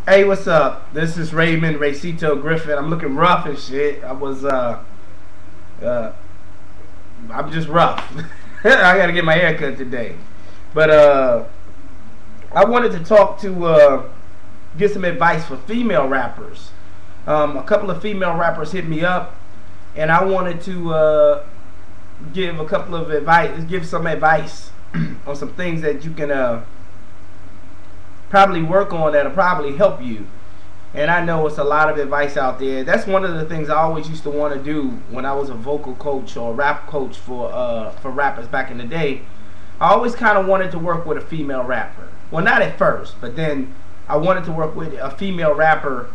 Hey, what's up? This is Raycito Griffin. I'm looking rough and shit. Uh, I'm just rough. I gotta get my hair cut today. But I wanted to talk to get some advice for female rappers. A couple of female rappers hit me up, and I wanted to give a couple of advice, give some advice on some things that you can probably work on that'll probably help you. And I know it's a lot of advice out there. That's one of the things I always used to want to do when I was a vocal coach or rap coach for rappers back in the day. I always kind of wanted to work with a female rapper. Well, not at first, but then I wanted to work with a female rapper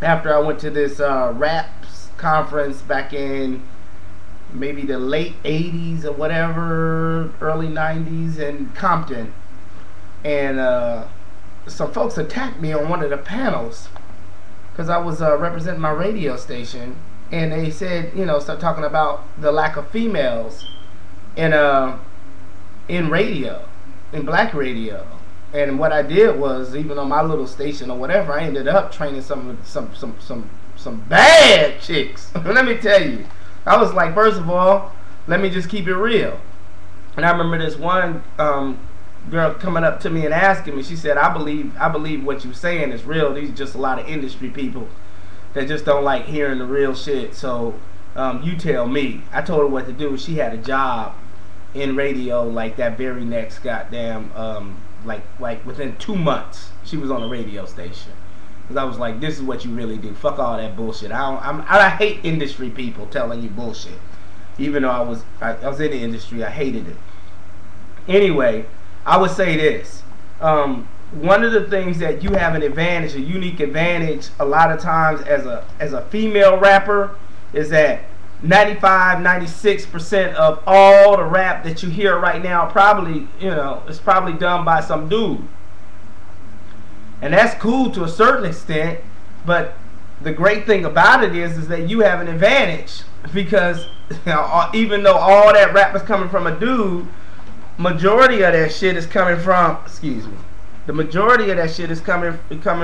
after I went to this raps conference back in maybe the late 80s or whatever, early 90s in Compton. And some folks attacked me on one of the panels because I was representing my radio station, and they said, you know, start talking about the lack of females in radio, in black radio. And what I did was, even on my little station or whatever, I ended up training some bad chicks. Let me tell you, I was like, first of all, let me just keep it real. And I remember this one girl coming up to me and asking me, she said, I believe what you're saying is real. These are just a lot of industry people that just don't like hearing the real shit. So you tell me. I told her what to do. She had a job in radio like that very next goddamn like within 2 months she was on a radio station. Because I was like, this is what you really do. Fuck all that bullshit. I hate industry people telling you bullshit. Even though I was in the industry, I hated it. Anyway, I would say this. One of the things that you have an advantage, a unique advantage, a lot of times as a female rapper, is that 95-96% of all the rap that you hear right now probably, you know, is probably done by some dude. And that's cool to a certain extent, but the great thing about it is that you have an advantage because, you know, even though all that rap is coming from a dude, majority of that shit is coming from, the majority of that shit is coming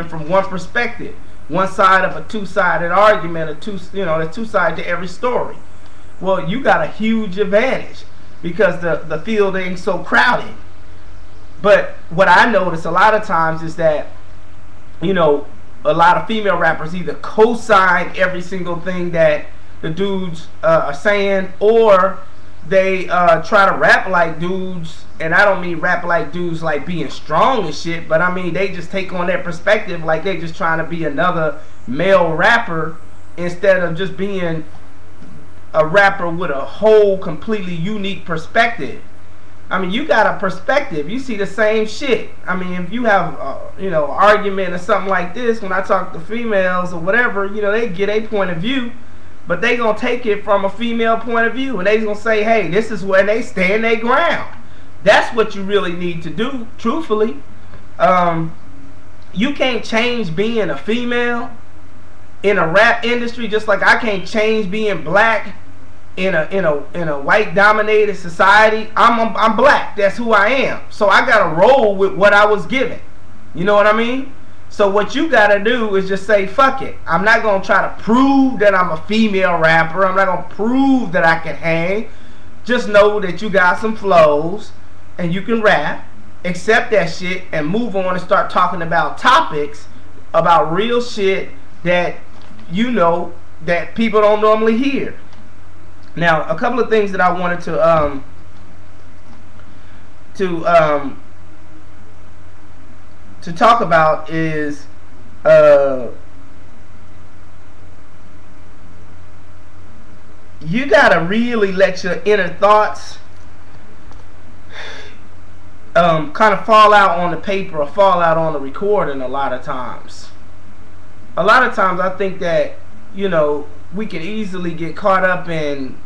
from one perspective, one side of a two-sided argument, there's two sides to every story. Well, you got a huge advantage because the field ain't so crowded. But what I notice a lot of times is that, you know, a lot of female rappers either co-sign every single thing that the dudes are saying, or they try to rap like dudes. And I don't mean rap like dudes like being strong and shit, but I mean they just take on their perspective like they just trying to be another male rapper instead of just being a rapper with a whole completely unique perspective. I mean, you got a perspective. You see the same shit. I mean, if you have argument or something like this, when I talk to females or whatever, you know, they get a point of view, but they gonna take it from a female point of view, and they gonna say, hey, this is where they stand their ground. That's what you really need to do, truthfully. You can't change being a female in a rap industry, just like I can't change being black in a white dominated society. I'm black. That's who I am. So I gotta roll with what I was given. You know what I mean? So what you gotta do is just say, fuck it. I'm not gonna try to prove that I'm a female rapper. I'm not gonna prove that I can hang. Just know that you got some flows and you can rap. Accept that shit and move on and start talking about topics, about real shit that you know that people don't normally hear. Now, a couple of things that I wanted to talk about is you gotta really let your inner thoughts kind of fall out on the paper or fall out on the recording. A lot of times I think that, you know, we can easily get caught up in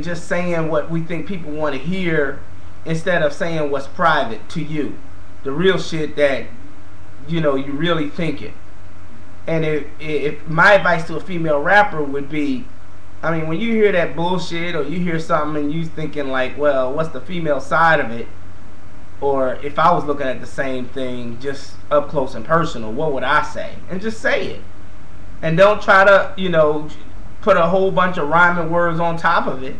just saying what we think people want to hear instead of saying what's private to you, the real shit that, you know, you really thinking. And if my advice to a female rapper would be, I mean, when you hear that bullshit or you hear something and you thinking like, well, what's the female side of it? Or if I was looking at the same thing just up close and personal, what would I say? And just say it. And don't try to, you know, put a whole bunch of rhyming words on top of it,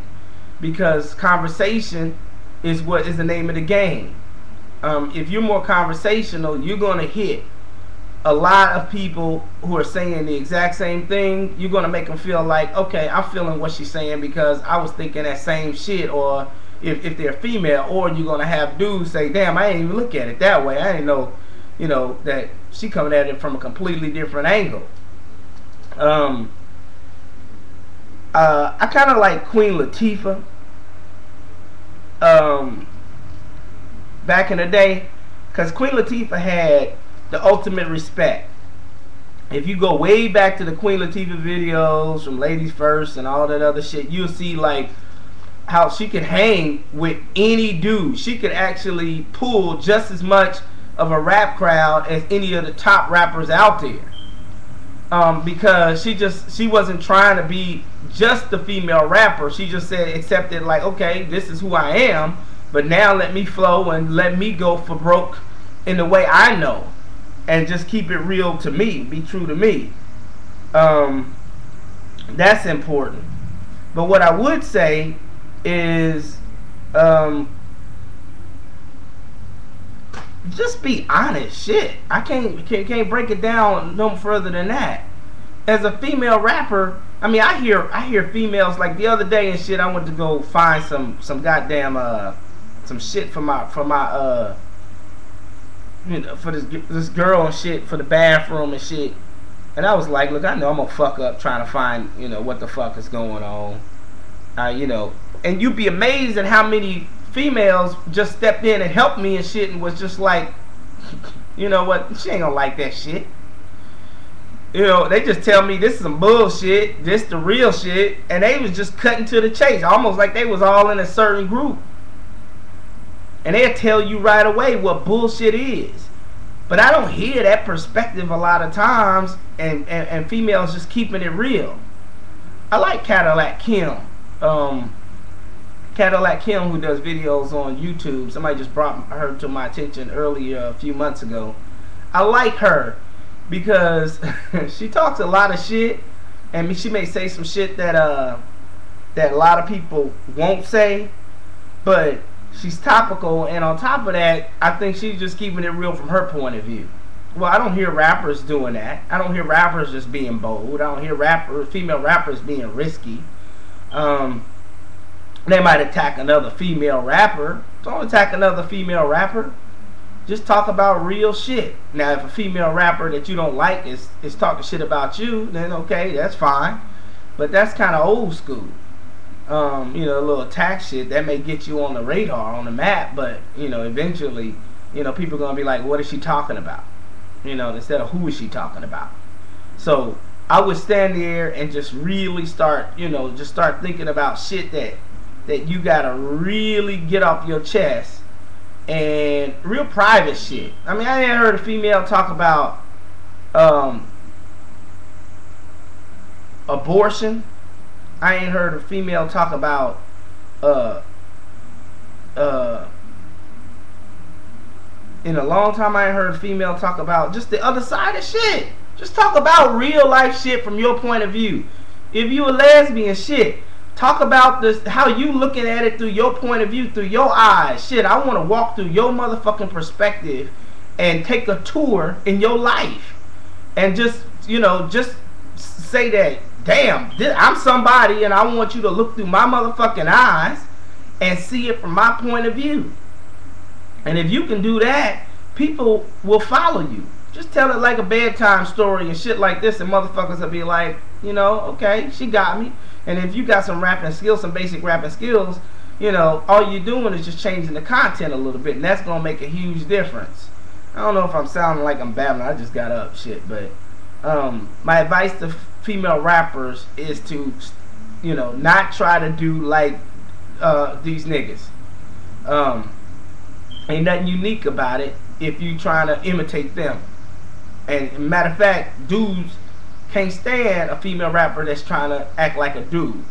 because conversation is what is the name of the game. If you're more conversational, you're going to hit a lot of people who are saying the exact same thing. You're going to make them feel like, okay, I'm feeling what she's saying because I was thinking that same shit. Or if they're female, or you're going to have dudes say, damn, I didn't even look at it that way. I didn't know, you know, that she coming at it from a completely different angle. I kind of like Queen Latifah back in the day, because Queen Latifah had the ultimate respect. If you go way back to the Queen Latifah videos from Ladies First and all that other shit, you'll see like how she could hang with any dude. She could actually pull just as much of a rap crowd as any of the top rappers out there. Because she wasn't trying to be just the female rapper. She just accepted like, okay, this is who I am, but now let me flow and let me go for broke in the way I know, and just keep it real to me, be true to me. That's important. But what I would say is, just be honest. Shit, I can't break it down no further than that. As a female rapper, I mean, I hear females like the other day and shit. I went to go find some goddamn some shit for my you know, for this girl and shit, for the bathroom and shit. And I was like, look, I know I'm gonna fuck up trying to find, you know, what the fuck is going on. You know, and you'd be amazed at how many females just stepped in and helped me and shit, and was just like, you know what, she ain't gonna like that shit. You know, they just tell me this is some bullshit, this the real shit, and they was just cutting to the chase, almost like they was all in a certain group. And they'll tell you right away what bullshit is. But I don't hear that perspective a lot of times, and females just keeping it real. I like Cadillac Kim. Cadillac Kim, who does videos on YouTube. Somebody just brought her to my attention earlier a few months ago. I like her because she talks a lot of shit, and she may say some shit that that a lot of people won't say, but she's topical, and on top of that, I think she's just keeping it real from her point of view. Well, I don't hear rappers doing that. I don't hear rappers just being bold. I don't hear female rappers being risky. They might attack another female rapper. Don't attack another female rapper. Just talk about real shit. Now, if a female rapper that you don't like is talking shit about you, then okay, that's fine. But that's kind of old school. You know, a little attack shit that may get you on the radar, on the map, but you know, eventually, you know, people are gonna be like, what is she talking about? You know, instead of who is she talking about? So I would stand there and just really start, you know, just start thinking about shit that you gotta really get off your chest, and real private shit. I mean, I ain't heard a female talk about abortion. I ain't heard a female talk about in a long time. I ain't heard a female talk about just the other side of shit. Just talk about real life shit from your point of view. If you a lesbian, shit, talk about this, how you looking at it through your point of view, through your eyes. Shit, I want to walk through your motherfucking perspective and take a tour in your life, and just, you know, just say that, damn, I'm somebody, and I want you to look through my motherfucking eyes and see it from my point of view. And if you can do that, people will follow you. Just tell it like a bedtime story and shit like this, and motherfuckers will be like, you know, okay, she got me. And if you got some rapping skills, some basic rapping skills, you know, all you're doing is just changing the content a little bit, and that's gonna make a huge difference. I don't know if I'm sounding like I'm babbling. I just got up, shit, but my advice to female rappers is to, you know, not try to do like these niggas. Ain't nothing unique about it if you trying to imitate them. And matter of fact, dudes can't stand a female rapper that's trying to act like a dude.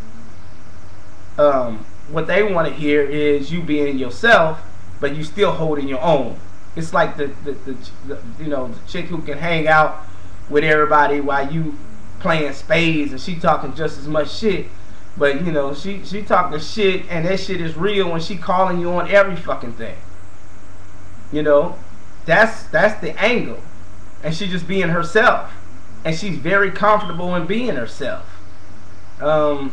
What they want to hear is you being yourself but you still holding your own. It's like the you know, the chick who can hang out with everybody while you playing spades and she talking just as much shit, but you know, she talking shit and that shit is real when she calling you on every fucking thing. You know, that's the angle, and she just being herself, and she's very comfortable in being herself. You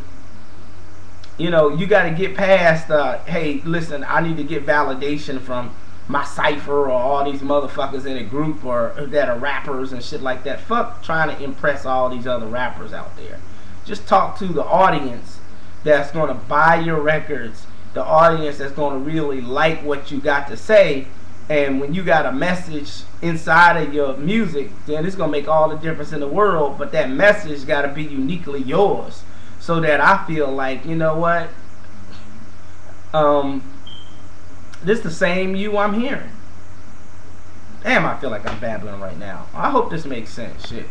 know, you got to get past hey, listen, I need to get validation from my cipher or all these motherfuckers in a group or that are rappers and shit like that. Fuck trying to impress all these other rappers out there. Just talk to the audience that's going to buy your records, the audience that's going to really like what you got to say. And when you got a message inside of your music, then it's going to make all the difference in the world. But that message got to be uniquely yours, so that I feel like, you know what, this the same you I'm hearing. Damn, I feel like I'm babbling right now. I hope this makes sense. Shit.